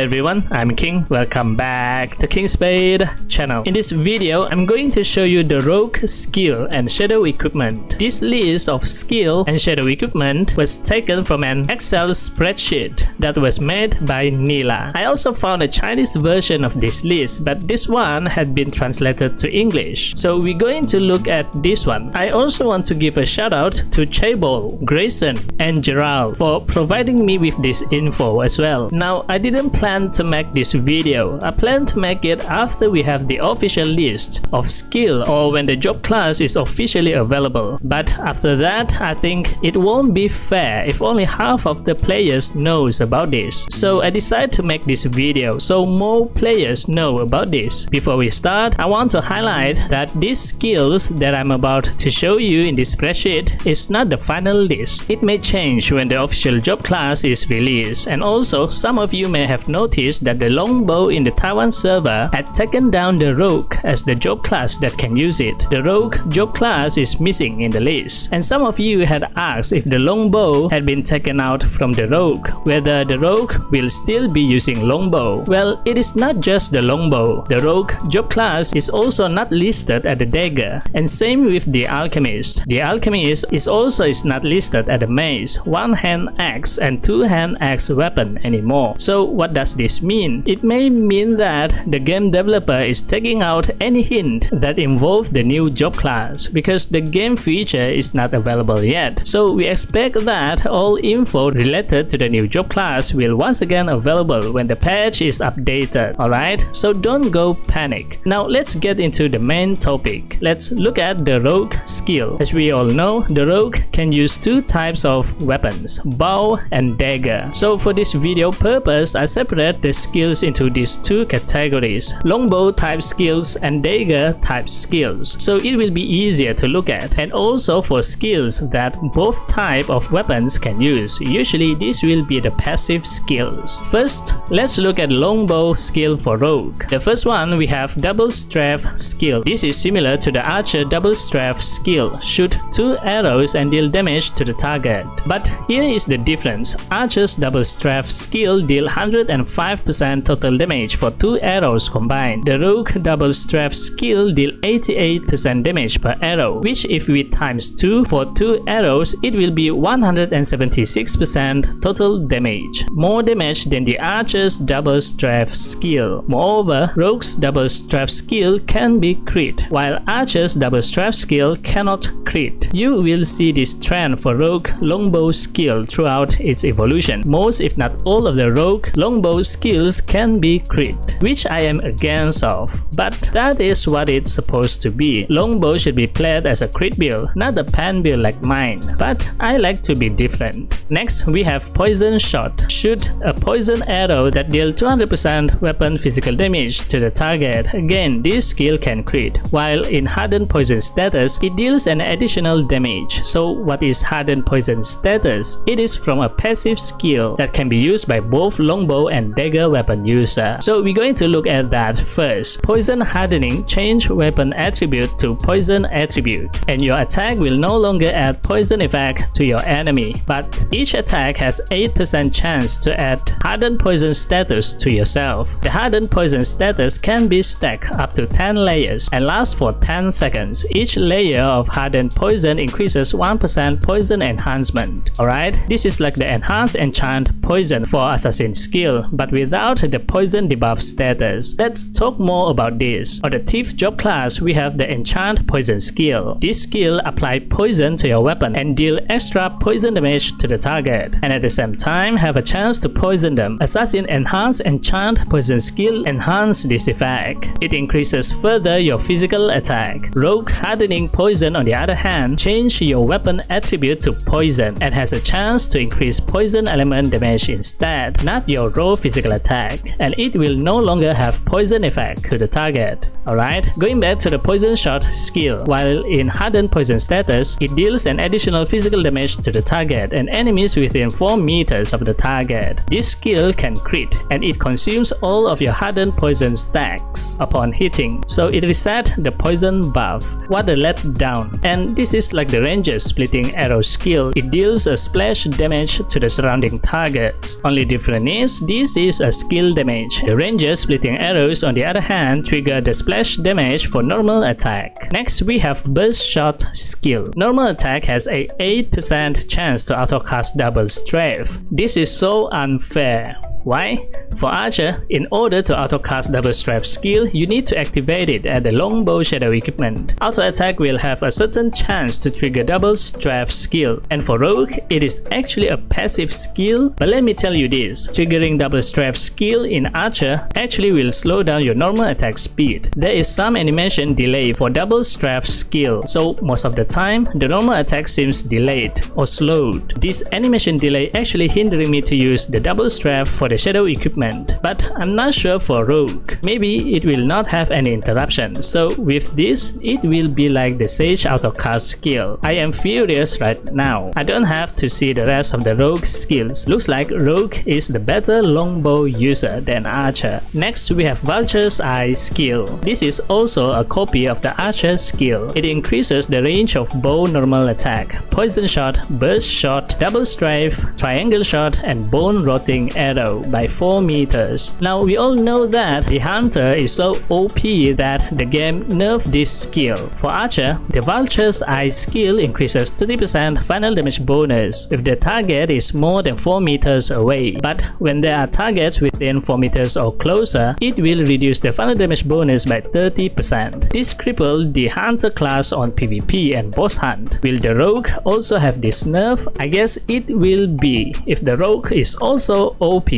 everyone, I'm King. Welcome back to KingSpade channel. In this video, I'm going to show you the ROX skill and shadow equipment. This list of skill and shadow equipment was taken from an Excel spreadsheet that was made by Nila. I also found a Chinese version of this list, but this one had been translated to English. So we're going to look at this one. I also want to give a shout out to Chable, Grayson, and Gerald for providing me with this info as well. Now, I didn't plan to make this video. I plan to make it after we have the official list of skill or when the job class is officially available. But after that, I think it won't be fair if only half of the players knows about this. So I decided to make this video so more players know about this. Before we start, I want to highlight that these skills that I'm about to show you in this spreadsheet is not the final list. It may change when the official job class is released, and also some of you may have noticed that the longbow in the Taiwan server had taken down the ROX as the job class that can use it. The ROX job class is missing in the list, and some of you had asked if the longbow had been taken out from the ROX, whether the ROX will still be using longbow. Well, it is not just the longbow. The ROX job class is also not listed at the dagger, and same with the alchemist. The alchemist is not listed at the mace, one-hand axe and two-hand axe weapon anymore. So what does this mean? It may mean that the game developer is taking out any hint that involves the new job class because the game feature is not available yet. So we expect that all info related to the new job class will once again available when the patch is updated. Alright, so don't go panic. Now let's get into the main topic. Let's look at the ROX skill. As we all know, the ROX can use two types of weapons, bow and dagger. So for this video purpose, I separate the skills into these two categories, longbow type skills and dagger type skills, so it will be easier to look at, and also for skills that both type of weapons can use. Usually this will be the passive skills. First, let's look at longbow skill for ROX. The first one, we have double strafe skill. This is similar to the archer double strafe skill, shoot two arrows and deal damage to the target. But here is the difference. Archer's double strafe skill deal 105% total damage for two arrows combined. The ROX double strafe skill deal 88% damage per arrow, which if we times 2 for two arrows, it will be 176% total damage. More damage than the archer's double strafe skill. Moreover, ROX's double strafe skill can be crit, while archer's double strafe skill cannot crit. You will see this trend for ROX longbow skill throughout its evolution. Most if not all of the ROX longbow skills can be crit, which I am against of, but that is what it's supposed to be. Longbow should be played as a crit build, not a pan build like mine, but I like to be different. Next, we have poison shot. Shoot a poison arrow that deals 200% weapon physical damage to the target. Again, this skill can crit, while in hardened poison status, it deals an additional damage. So what is hardened poison status? It is from a passive skill that can be used by both longbow and dagger weapon user. So we're going to look at that first. Poison hardening change weapon attribute to poison attribute, and your attack will no longer add poison effect to your enemy, but each attack has 8% chance to add hardened poison status to yourself. The hardened poison status can be stacked up to 10 layers and lasts for 10 seconds. Each layer of hardened poison increases 1% poison enhancement. Alright, this is like the enhanced enchant poison for assassin skill, but without the poison debuff status. Let's talk more about this. On the thief job class, we have the enchant poison skill. This skill applies poison to your weapon and deal extra poison damage to the target, and at the same time have a chance to poison them. Assassin enhanced enchant poison skill enhance this effect. It increases further your physical attack. ROX hardening poison on the other hand change your weapon attribute to poison and has a chance to increase poison element damage instead, not your raw physical attack, and it will no longer have poison effect to the target. Alright, going back to the poison shot skill. While in hardened poison status, it deals an additional physical damage to the target and enemies within 4 meters of the target. This skill can crit and it consumes all of your hardened poison stacks upon hitting, so it resets the poison buff. What a letdown. And this is like the ranger's splitting arrow skill. It deals a splash damage to the surrounding targets. Only difference is this is a skill damage. The ranger's splitting arrows on the other hand trigger the splash damage for normal attack. Next we have burst shot skill. Normal attack has a 8% chance to autocast double strafe. This is so unfair. Why? For Archer, in order to auto-cast double strafe skill, you need to activate it at the longbow shadow equipment. Auto attack will have a certain chance to trigger double strafe skill, and for Rogue, it is actually a passive skill. But let me tell you this, triggering double strafe skill in Archer actually will slow down your normal attack speed. There is some animation delay for double strafe skill, so most of the time, the normal attack seems delayed or slowed. This animation delay actually hindering me to use the double strafe for the shadow equipment, but I'm not sure for Rogue. Maybe it will not have any interruption, so with this, it will be like the Sage autocast skill. I am furious right now. I don't have to see the rest of the Rogue skills. Looks like Rogue is the better longbow user than Archer. Next, we have Vulture's Eye skill. This is also a copy of the Archer skill. It increases the range of bow normal attack, poison shot, burst shot, double strafe, triangle shot, and bone rotting arrow by 4 meters. Now we all know that the Hunter is so OP that the game nerfed this skill. For Archer, the Vulture's Eye skill increases 30% final damage bonus if the target is more than 4 meters away, but when there are targets within 4 meters or closer, it will reduce the final damage bonus by 30%. This crippled the Hunter class on PvP and boss hunt. Will the Rogue also have this nerf? I guess it will be if the Rogue is also OP.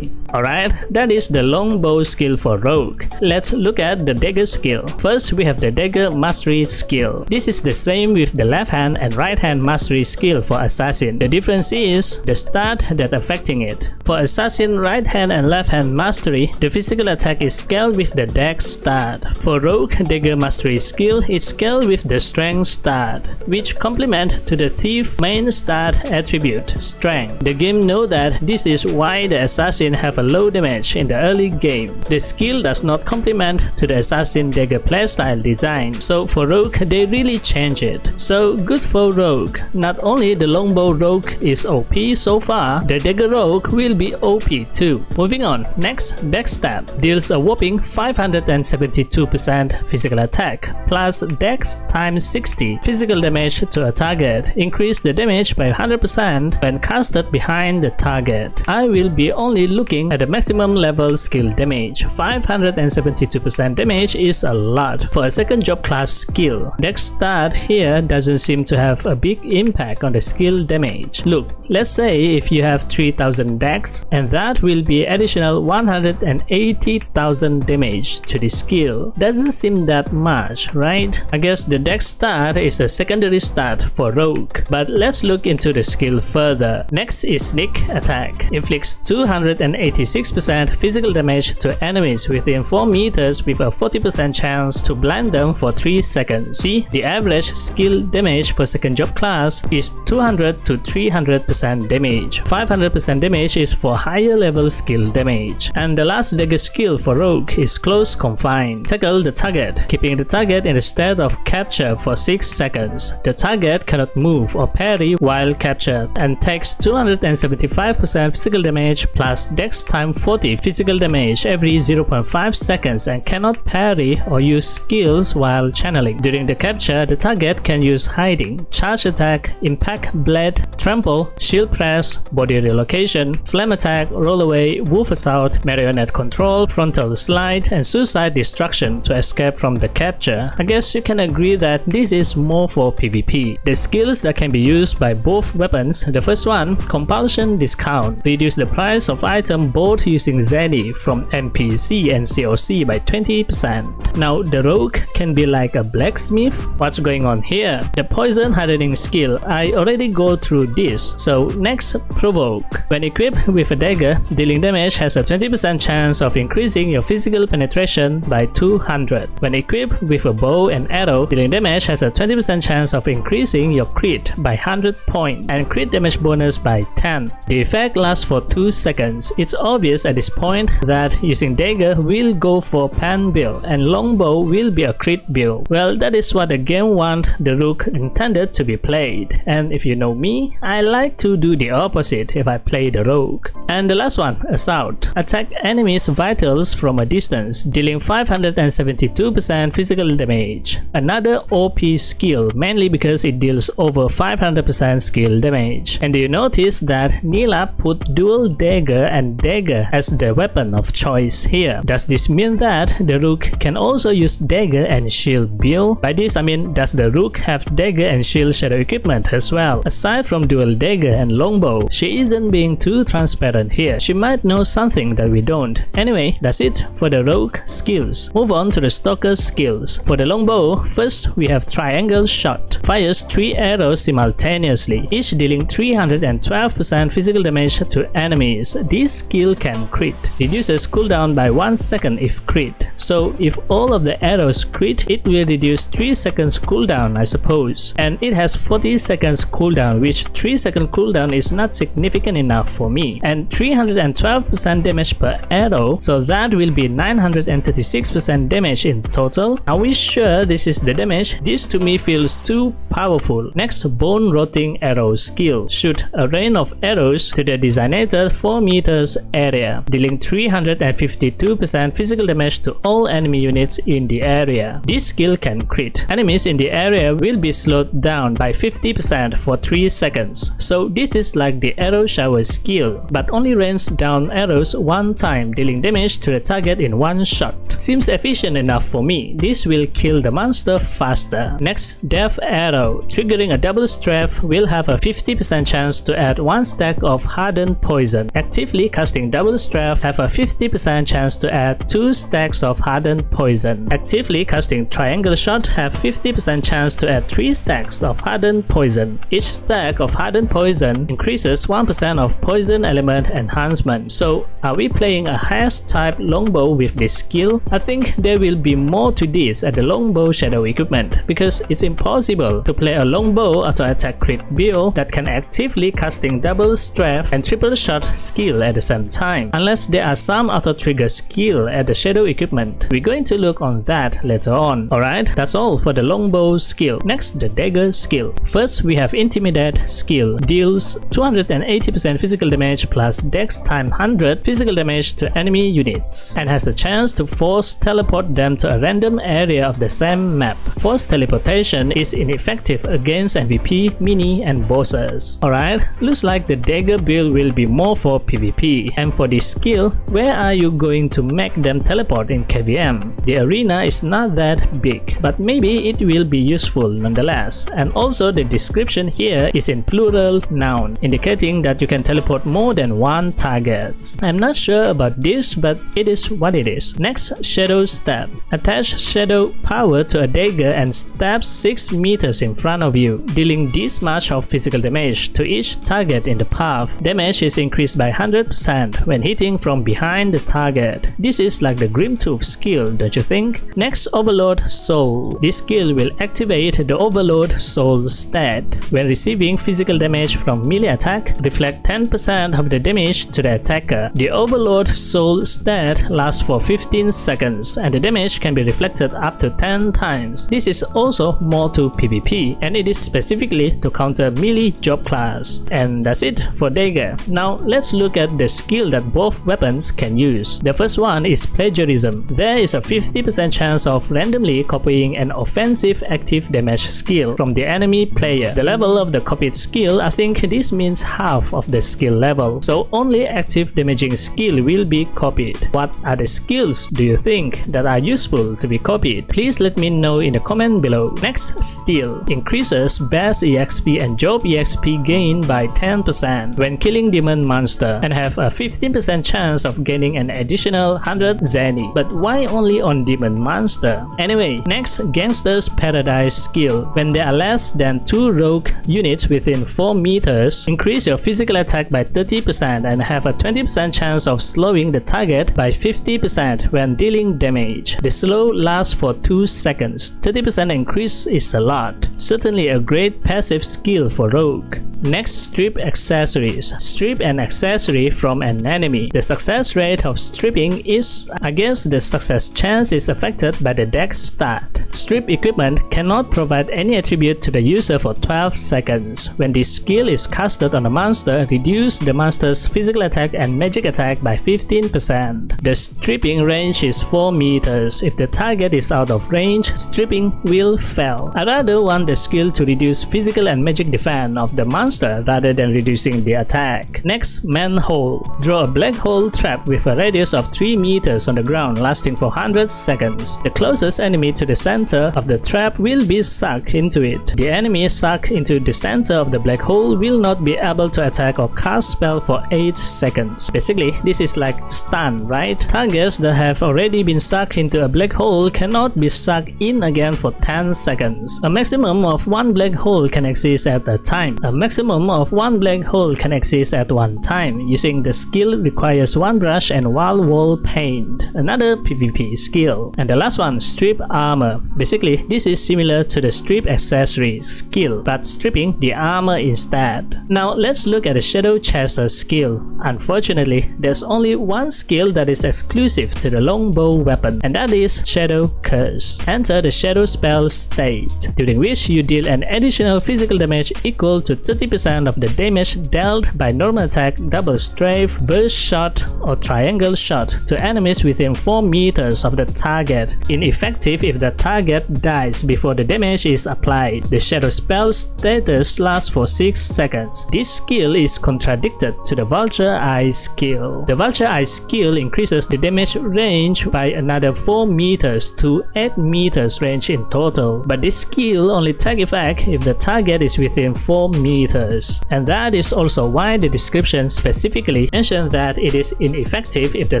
Alright, that is the longbow skill for Rogue. Let's look at the dagger skill. First, we have the dagger mastery skill. This is the same with the left hand and right hand mastery skill for assassin. The difference is the stat that affecting it. For assassin right hand and left hand mastery, the physical attack is scaled with the dex stat. For Rogue dagger mastery skill, it's scaled with the strength stat, which complement to the thief main stat attribute, strength. The game know that this is why the assassin have a low damage in the early game. The skill does not complement to the assassin dagger playstyle design, so for Rogue they really change it. So good for Rogue. Not only the longbow Rogue is OP so far, the dagger Rogue will be OP too. Moving on, next, backstab deals a whopping 572% physical attack plus dex times 60 physical damage to a target. Increase the damage by 100% when casted behind the target. I will be only looking at the maximum level skill damage. 572% damage is a lot for a second job class skill. Dex stat here doesn't seem to have a big impact on the skill damage. Look, let's say if you have 3000 dex, and that will be additional 180,000 damage to the skill. Doesn't seem that much, right? I guess the dex stat is a secondary stat for Rogue, but let's look into the skill further. Next is sneak attack. Inflicts 286% physical damage to enemies within 4 meters with a 40% chance to blind them for 3 seconds. See, the average skill damage for second job class is 200 to 300% damage. 500% damage is for higher level skill damage. And the last dagger skill for Rogue is close confine. Tackle the target, keeping the target in a state of capture for 6 seconds. The target cannot move or parry while captured and takes 275% physical damage plus dex times 40 physical damage every 0.5 seconds and cannot parry or use skills while channeling. During the capture, the target can use hiding, charge attack, impact blade, trample, shield press, body relocation, flame attack, roll away, wolf assault, marionette control, frontal slide, and suicide destruction to escape from the capture. I guess you can agree that this is more for PvP. The skills that can be used by both weapons, the first one, compulsion discount, reduce the price of items item both using Zeni from NPC and COC by 20%. Now the rogue can be like a blacksmith. What's going on here? The poison hardening skill, I already go through this. So next, provoke. When equipped with a dagger, dealing damage has a 20% chance of increasing your physical penetration by 200. When equipped with a bow and arrow, dealing damage has a 20% chance of increasing your crit by 100 points and crit damage bonus by 10. The effect lasts for 2 seconds. It's obvious at this point that using dagger will go for pan build and longbow will be a crit build. Well, that is what the game want the rook intended to be played. And if you know me, I like to do the opposite if I play the rogue. And the last one, assault. Attack enemies' vitals from a distance, dealing 572% physical damage. Another OP skill, mainly because it deals over 500% skill damage. And do you notice that Nila put dual dagger and dagger as the weapon of choice here? Does this mean that the rook can also use dagger and shield build? By this I mean, does the rook have dagger and shield shadow equipment as well? Aside from dual dagger and longbow, she isn't being too transparent here. She might know something that we don't. Anyway, that's it for the rogue skills. Move on to the stalker skills. For the longbow, first we have triangle shot. Fires 3 arrows simultaneously, each dealing 312% physical damage to enemies. This skill can crit. Reduces cooldown by 1 second if crit. So if all of the arrows crit, it will reduce 3 seconds cooldown, I suppose. And it has 40 seconds cooldown, which 3 second cooldown is not significant enough for me. And 312% damage per arrow, so that will be 936% damage in total. Are we sure this is the damage? This to me feels too powerful. Next, bone rotting arrow skill. Shoot a rain of arrows to the designated 4 meters area, dealing 352% physical damage to all enemy units in the area. This skill can crit. Enemies in the area will be slowed down by 50% for 3 seconds. So this is like the arrow shower skill, but only rains down arrows 1 time, dealing damage to the target in 1 shot. Seems efficient enough for me. This will kill the monster faster. Next, death arrow. Triggering a double strafe will have a 50% chance to add 1 stack of hardened poison. Actively casting double strafe have a 50% chance to add 2 stacks of hardened poison. Actively casting triangle shot have 50% chance to add 3 stacks of hardened poison. Each stack of hardened poison increases 1% of poison element enhancement. So are we playing a hash type longbow with this skill? I think there will be more to this at the longbow shadow equipment, because it's impossible to play a longbow auto attack crit build that can actively casting double strafe and triple shot skill at the same time, unless there are some auto trigger skill at the shadow equipment. We're going to look on that later on. Alright, that's all for the longbow skill. Next, the dagger skill. First, we have intimidate skill. Deals 280% physical damage plus dex times 100 physical damage to enemy units, and has a chance to force teleport them to a random area of the same map. Forced teleportation is ineffective against MVP, mini, and bosses. Alright, looks like the dagger build will be more for PvP. And for this skill, where are you going to make them teleport in KVM? The arena is not that big, but maybe it will be useful nonetheless. And also the description here is in plural noun, indicating that you can teleport more than 1 target. I'm not sure about this, but it is what it is. Next, shadow stab. Attach shadow power to a dagger and stab 6 meters in front of you, dealing this much of physical damage to each target in the path. Damage is increased by 100% when hitting from behind the target. This is like the Grim Tooth skill, don't you think? Next, Overload Soul. This skill will activate the Overload Soul stat. When receiving physical damage from melee attack, reflect 10% of the damage to the attacker. The Overload Soul stat lasts for 15 seconds, and the damage can be reflected up to 10 times. This is also more to PvP, and it is specifically to counter melee job class. And that's it for dagger. Now let's look at the skill that both weapons can use. The first one is plagiarism. There is a 50% chance of randomly copying an offensive active damage skill from the enemy player. The level of the copied skill, I think this means half of the skill level, so only active damaging skill will be copied. What are the skills do you think that are useful to be copied? Please let me know in the comment below. Next, steal. Increases best EXP and job EXP gain by 10% when killing demon monster, and have have a 15% chance of gaining an additional 100 zenny. But why only on demon monster? Anyway, next, Gangster's Paradise skill. When there are less than 2 rogue units within 4 meters, increase your physical attack by 30% and have a 20% chance of slowing the target by 50% when dealing damage. The slow lasts for 2 seconds. 30% increase is a lot. Certainly a great passive skill for rogue. Next, strip accessories. Strip an accessory from an enemy. The success rate of stripping is against the success chance is affected by the deck stat. Strip equipment cannot provide any attribute to the user for 12 seconds. When this skill is casted on a monster, reduce the monster's physical attack and magic attack by 15%. The stripping range is 4 meters. If the target is out of range, stripping will fail. I rather want the skill to reduce physical and magic defense of the monster rather than reducing the attack. Next, manhole. Draw a black hole trap with a radius of 3 meters on the ground lasting for 100 seconds. The closest enemy to the center of the trap will be sucked into it. The enemy sucked into the center of the black hole will not be able to attack or cast spell for 8 seconds. Basically, this is like stun, right? Targets that have already been sucked into a black hole cannot be sucked in again for 10 seconds. A maximum of 1 black hole can exist at a time. A maximum of 1 black hole can exist at one time. Using the skill requires 1 brush and 1 wall paint. Another PvP skill. And the last one, strip armor. Basically, this is similar to the strip accessory skill, but stripping the armor instead. Now let's look at the Shadow Chaser skill. Unfortunately, there's only one skill that is exclusive to the longbow weapon, and that is Shadow Curse. Enter the Shadow spell state, during which you deal an additional physical damage equal to 30% of the damage dealt by normal attack, double strafe, burst shot, or triangle shot to enemies within 4 meters of the target. Ineffective if the target dies before the damage is applied. The Shadow spell status lasts for 6 seconds. This skill is contradicted to the Vulture Eye skill. The Vulture Eye skill increases the damage range by another 4 meters to 8 meters range in total, but this skill only takes effect if the target is within 4 meters. And that is also why the description specifically mentions that it is ineffective if the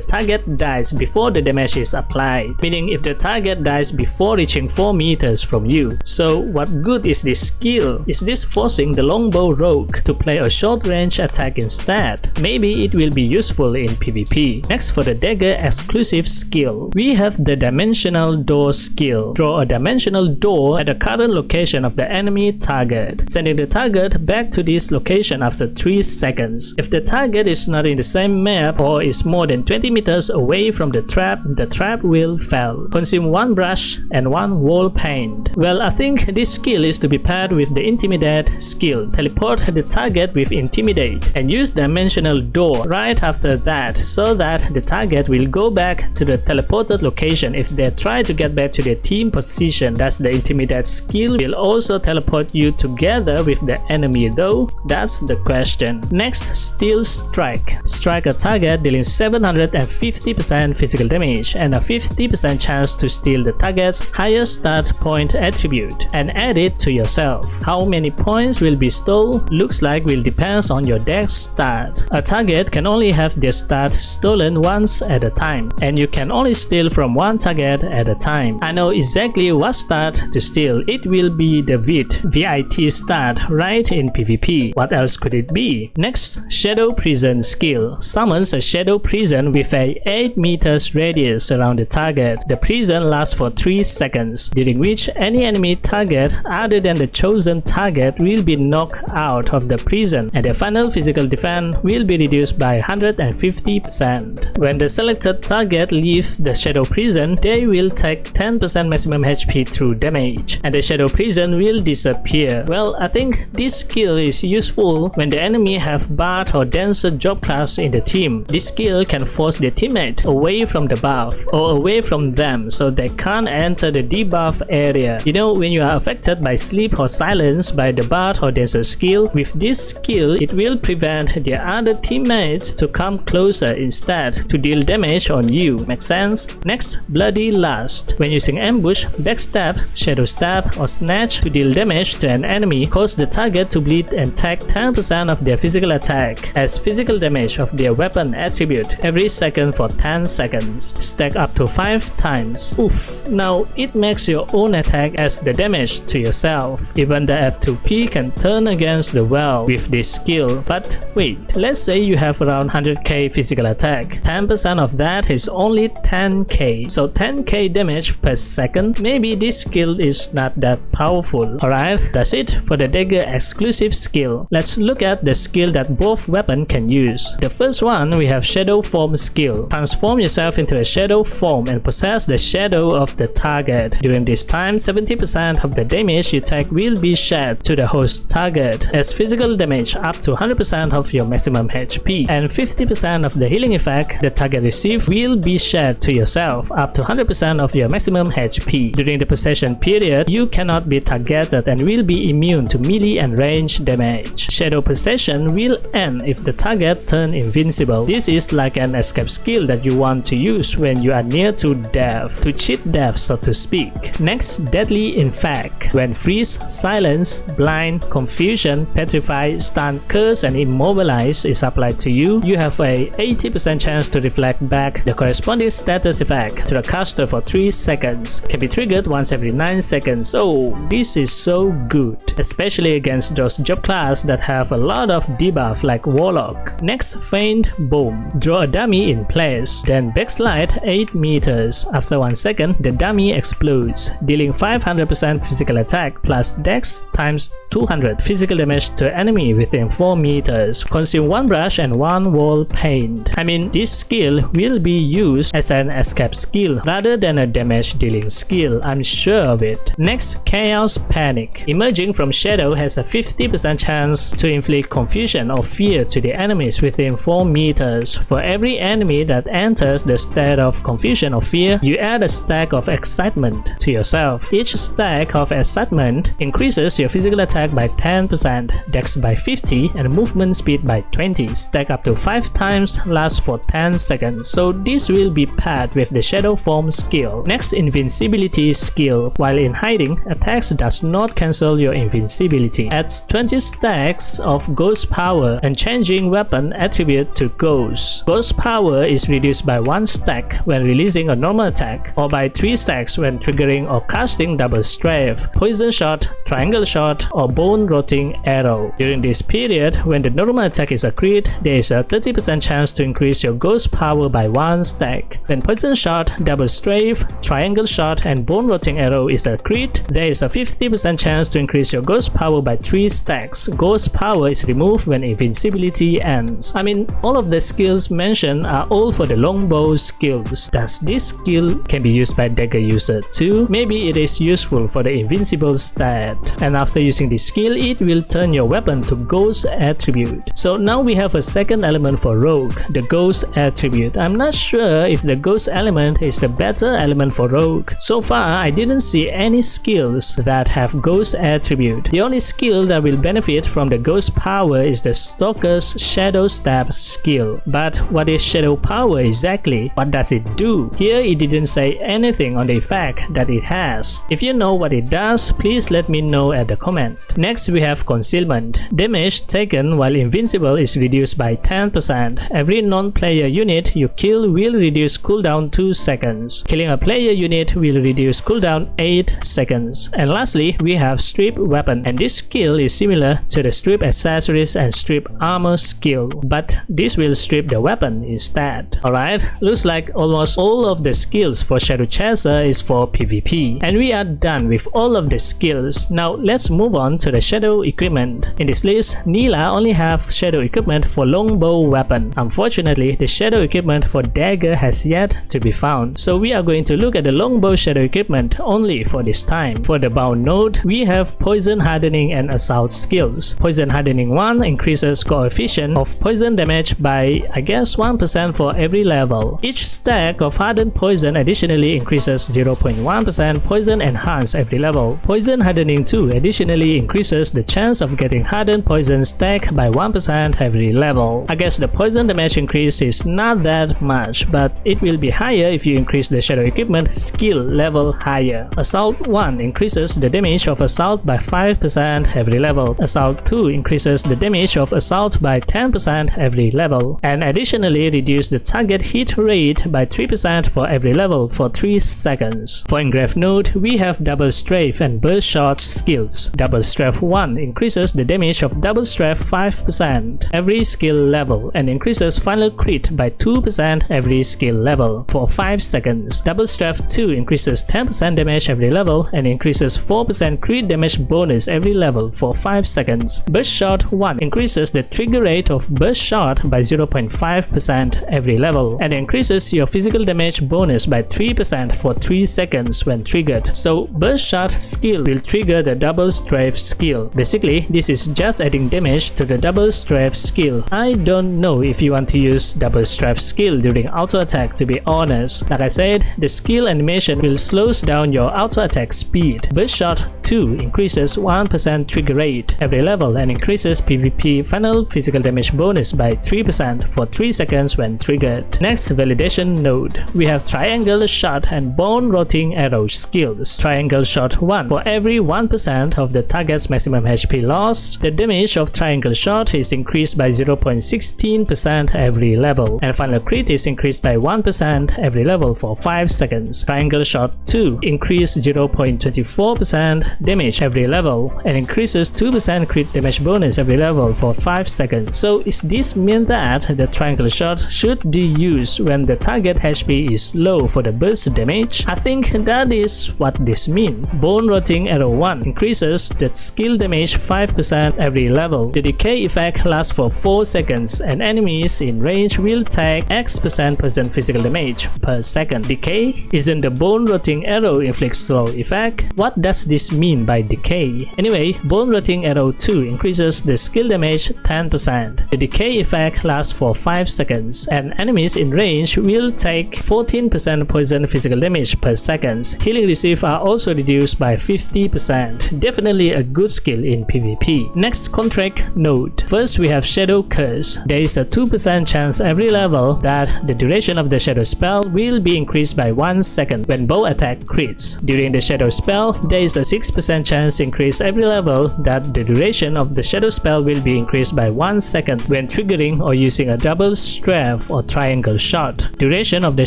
target dies before the damage is applied, meaning if the target dies before reaching 4 meters from you. So what good is this skill? Is this forcing the longbow rogue to play a short range attack instead? Maybe it will be useful in PvP. Next, for the dagger exclusive skill, we have the dimensional door skill. Draw a dimensional door at the current location of the enemy target, sending the target back to this location after 3 seconds. If the target is not in the same map or is more than 20 meters away from the trap will fail. Consume 1 brush and 1 wall paint. Well, I think this skill is to be paired with the Intimidate skill. Teleport the target with Intimidate and use dimensional door right after that, so that the target will go back to the teleported location if they try to get back to their team position. Thus, the Intimidate skill will also teleport you together with the enemy, though that's the question. Next, Steel Strike. Strike a target dealing 750% physical damage and a 50% chance to steal the target's highest start point attribute and add it to yourself. How many points will be stolen looks like will depend on your deck's stat. A target can only have their stat stolen once at a time, and you can only steal from 1 target at a time. I know exactly what stat to steal. It will be the VIT stat right in PvP. What else could it be? Next, Shadow Prison skill. Summons a Shadow Prison with a 8 meters radius around the target. The prison lasts for 3 seconds, during which any enemy target other than the chosen target will be knocked out of the prison, and their final physical defense will be reduced by 150%. When the selected target leaves the Shadow Prison, they will take 10% maximum HP through damage, and the Shadow Prison will disappear. Well, I think this skill is useful when the enemy have Bard or Dancer job class in the team. This skill can force their teammate away from the buff or away from them so they can't enter the debuff area. You know, when you are affected by sleep or silence by the Bard or Dancer skill, with this skill it will prevent their other teammates to come closer instead to deal damage on you. Make sense? Next, Bloody Lust. When using ambush, backstab, shadow stab, or snatch to deal damage to an enemy, cause the target to bleed and take 10% of their physical attack. As physical physical damage of their weapon attribute every second for 10 seconds, stack up to 5 times. Oof, now it makes your own attack as the damage to yourself. Even the F2P can turn against the well with this skill. But wait, let's say you have around 100k physical attack. 10% of that is only 10k. So 10k damage per second? Maybe this skill is not that powerful. Alright, that's it for the dagger exclusive skill. Let's look at the skill that both weapons can use. The first one, we have shadow form skill. Transform yourself into a shadow form and possess the shadow of the target. During this time, 70% of the damage you take will be shared to the host target as physical damage up to 100% of your maximum HP, and 50% of the healing effect the target receives will be shared to yourself up to 100% of your maximum HP. During the possession period, you cannot be targeted and will be immune to melee and range damage. Shadow possession will end if the target turns invincible. This is like an escape skill that you want to use when you are near to death, to cheat death so to speak. Next, deadly infect. When freeze, silence, blind, confusion, petrify, stun, curse and immobilize is applied to you, you have a 80% chance to reflect back the corresponding status effect to the caster for 3 seconds. Can be triggered once every 9 seconds. Oh, this is so good, especially against those job class that have a lot of debuff like Warlock. Next, feint boom. Draw a dummy in place, then backslide 8 meters. After 1 second, the dummy explodes, dealing 500% physical attack plus dex times 200 physical damage to enemy within 4 meters. Consume 1 brush and 1 wall paint. I mean, this skill will be used as an escape skill rather than a damage dealing skill, I'm sure of it. Next, chaos panic. Emerging from shadow has a 50% chance to inflict confusion or fear to the enemies within 4 meters. For every enemy that enters the state of confusion or fear, you add a stack of excitement to yourself. Each stack of excitement increases your physical attack by 10%, dex by 50, and movement speed by 20. Stack up to 5 times, lasts for 10 seconds. So this will be paired with the shadow form skill. Next, invincibility skill. While in hiding, attacks does not cancel your invincibility. Adds 20 stacks of ghost power and changing weapon attribute to ghost. Ghost power is reduced by 1 stack when releasing a normal attack, or by 3 stacks when triggering or casting double strafe, poison shot, triangle shot, or bone rotting arrow. During this period, when the normal attack is a crit, there is a 30% chance to increase your ghost power by 1 stack. When poison shot, double strafe, triangle shot, and bone rotting arrow is a crit, there is a 50% chance to increase your ghost power by 3 stacks. Ghost power is removed when invincibility ends. I mean, all of the skills mentioned are all for the longbow skills. Thus, this skill can be used by dagger user too. Maybe it is useful for the invincible stat. And after using this skill, it will turn your weapon to ghost attribute. So now we have a second element for rogue, the ghost attribute. I'm not sure if the ghost element is the better element for rogue. So far, I didn't see any skills that have ghost attribute. The only skill that will benefit from the ghost power is the Stalker's shadow stab skill. But what is shadow power exactly? What does it do? Here it didn't say anything on the effect that it has. If you know what it does, please let me know at the comment. Next, we have concealment. Damage taken while invincible is reduced by 10%. Every non-player unit you kill will reduce cooldown 2 seconds. Killing a player unit will reduce cooldown 8 seconds. And lastly, we have strip weapon, and this skill is similar to the strip accessories and strip armor skill, but this will strip the weapon instead. Alright, looks like almost all of the skills for Shadow Chaser is for PvP, and we are done with all of the skills. Now let's move on to the shadow equipment. In this list, Nila only have shadow equipment for longbow weapon. Unfortunately, the shadow equipment for dagger has yet to be found, so we are going to look at the longbow shadow equipment only for this time. For the bow node, we have poison hardening and assault skills. Poison hardening 1 increases coefficient of poison damage by I guess 1% for every level. Each stack of hardened poison additionally increases 0.1% poison enhanced every level. Poison hardening 2 additionally increases the chance of getting hardened poison stack by 1% every level. I guess the poison damage increase is not that much, but it will be higher if you increase the shadow equipment skill level higher. Assault 1 increases the damage of assault by 5% every level. Assault 2 increases the damage of assault by 10% 3% every level, and additionally reduce the target hit rate by 3% for every level for 3 seconds. For engraved node, we have double strafe and burst shot skills. Double strafe 1 increases the damage of double strafe 5% every skill level and increases final crit by 2% every skill level for 5 seconds. Double strafe 2 increases 10% damage every level and increases 4% crit damage bonus every level for 5 seconds. Burst shot 1 increases the trigger rate of burst shot by 0.5% every level and increases your physical damage bonus by 3% for 3 seconds when triggered. So burst shot skill will trigger the double strafe skill. Basically, this is just adding damage to the double strafe skill. I don't know if you want to use double strafe skill during auto attack, to be honest. Like I said, the skill animation will slow down your auto attack speed. Burst shot 2 increases 1% trigger rate every level and increases PvP final physical damage bonus by 3% for 3 seconds when triggered. Next, validation node. We have triangle shot and bone rotting arrow skills. Triangle shot 1. For every 1% of the target's maximum HP lost, the damage of triangle shot is increased by 0.16% every level, and final crit is increased by 1% every level for 5 seconds. Triangle shot 2 increase 0.24% damage every level and increases 2% crit damage bonus every level for 5 seconds. So is this mean that the triangle shot should be used when the target HP is low for the burst damage? I think that is what this means. Bone rotting arrow 1 increases the skill damage 5% every level. The decay effect lasts for 4 seconds and enemies in range will take X% poison physical damage per second. Decay isn't the bone rotting arrow inflicts slow effect. What does this mean by decay? Anyway, bone rotting arrow 2 increases the skill damage 10%. The decay effect lasts for 5 seconds and enemies in range will take 14% poison physical damage per second. Healing received are also reduced by 50%. Definitely a good skill in PvP. Next, contract node. First, we have Shadow Curse. There is a 2% chance every level that the duration of the shadow spell will be increased by 1 second when bow attack crits. During the shadow spell, there is a 6% chance increase every level that the duration of the shadow spell will be increased by 1 second when triggering or using a double strafe or triangle shot. Duration of the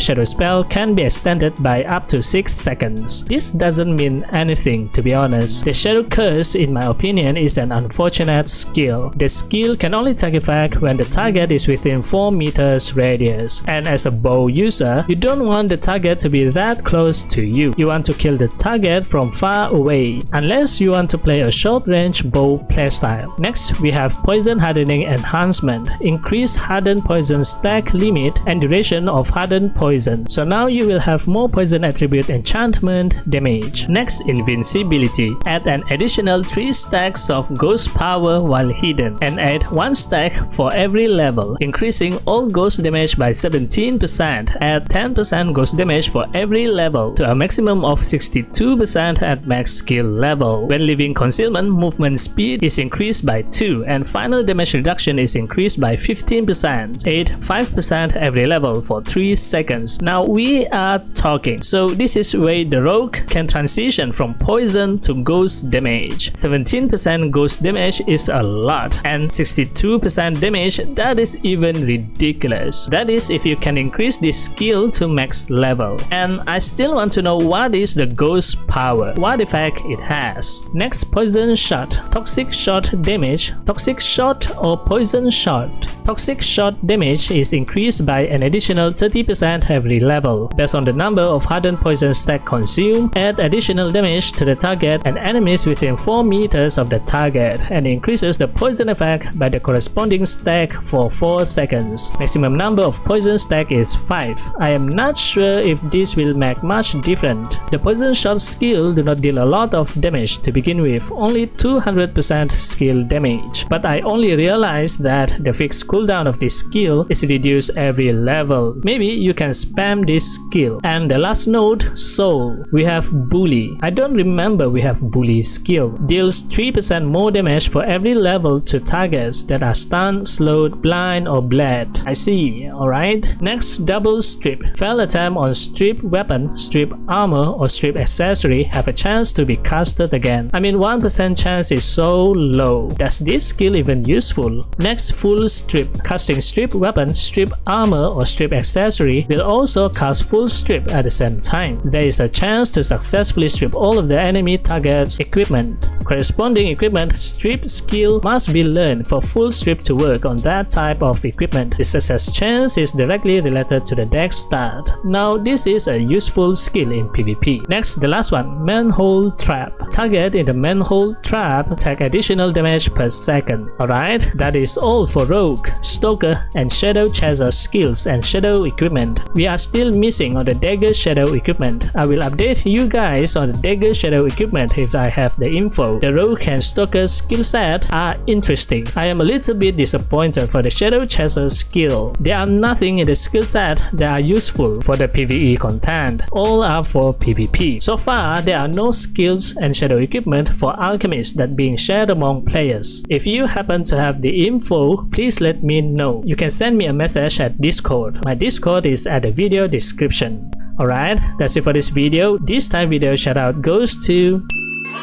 shadow spell can be extended by up to 6 seconds. This doesn't mean anything, to be honest. The Shadow Curse, in my opinion, is an unfortunate skill. The skill can only take effect when the target is within 4 meters radius, and as a bow user, you don't want the target to be that close to you. You want to kill the target from far away, unless you want to play a short-range bow playstyle. Next, we have Poison Hardening Enhancement. Increase hardened poison stack limit and duration of hardened poison. So now you will have more poison attribute enchantment damage. Next, Invincibility. Add an additional 3 stacks of ghost power while hidden, and add 1 stack for every level, increasing all ghost damage by 17%. Add 10% ghost damage for every level to a maximum of 62% at max skill level. When leaving concealment, movement speed is increased by 2 and final damage reduction is increased by 15%. Add 5% every level for 3 seconds. Now we are talking. So this is where the rogue can transition from poison to ghost damage. 17% ghost damage is a lot, and 62% damage, that is even ridiculous. That is if you can increase this skill to max level. And I still want to know what is the ghost power, what effect it has. Next, Poison Shot. Toxic shot damage. Toxic shot or poison shot. Toxic shot damage is increased by an additional 30% every level. Based on the number of hardened poison stack consumed, add additional damage to the target and enemies within 4 meters of the target, and increases the poison effect by the corresponding stack for 4 seconds. Maximum number of poison stack is 5. I am not sure if this will make much difference. The poison shot skill do not deal a lot of damage to begin with, only 200% skill damage. But I only realized that the fixed cooldown of this skill is reduced every level. Maybe you can spam this skill. And the last node, Soul. We have Bully. I don't remember we have Bully skill. Deals 3% more damage for every level to targets that are stunned, slowed, blind, or bled. I see, alright. Next, Double Strip. Failed attempt on strip weapon, strip armor, or strip accessory have a chance to be casted again. I mean 1% chance is so low. Does this skill even useful? Next, full strip. Casting strip weapon, strip armor or strip accessory will also cast full strip at the same time. There is a chance to successfully strip all of the enemy target's equipment. Corresponding equipment strip skill must be learned for full strip to work on that type of equipment. The success chance is directly related to the deck stat. Now this is a useful skill in PvP. Next, the last one, manhole trap. Target in the manhole trap take additional damage per second. Alright, that is all for Rogue, Stalker and Shadow Chaser skills and Shadow equipment. We are still missing on the Dagger Shadow equipment. I will update you guys on the Dagger Shadow equipment if I have the info. The Rogue and Stalker skill set are interesting. I am a little bit disappointed for the Shadow Chaser skill. There are nothing in the skill set that are useful for the PvE content. All are for PvP. So far, there are no skills and Shadow equipment for alchemists that being shared among players. If you happen to have the info, please let me know. You can send me a message at Discord. My Discord is at the video description. Alright, that's it for this video. This time video shoutout goes to...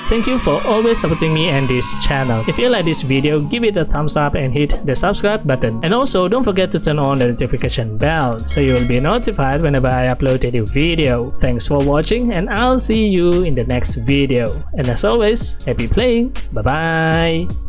Thank you for always supporting me and this channel. If you like this video, give it a thumbs up and hit the subscribe button. And also don't forget to turn on the notification bell so you will be notified whenever I upload a new video. Thanks for watching and I'll see you in the next video. And as always, happy playing. Bye bye.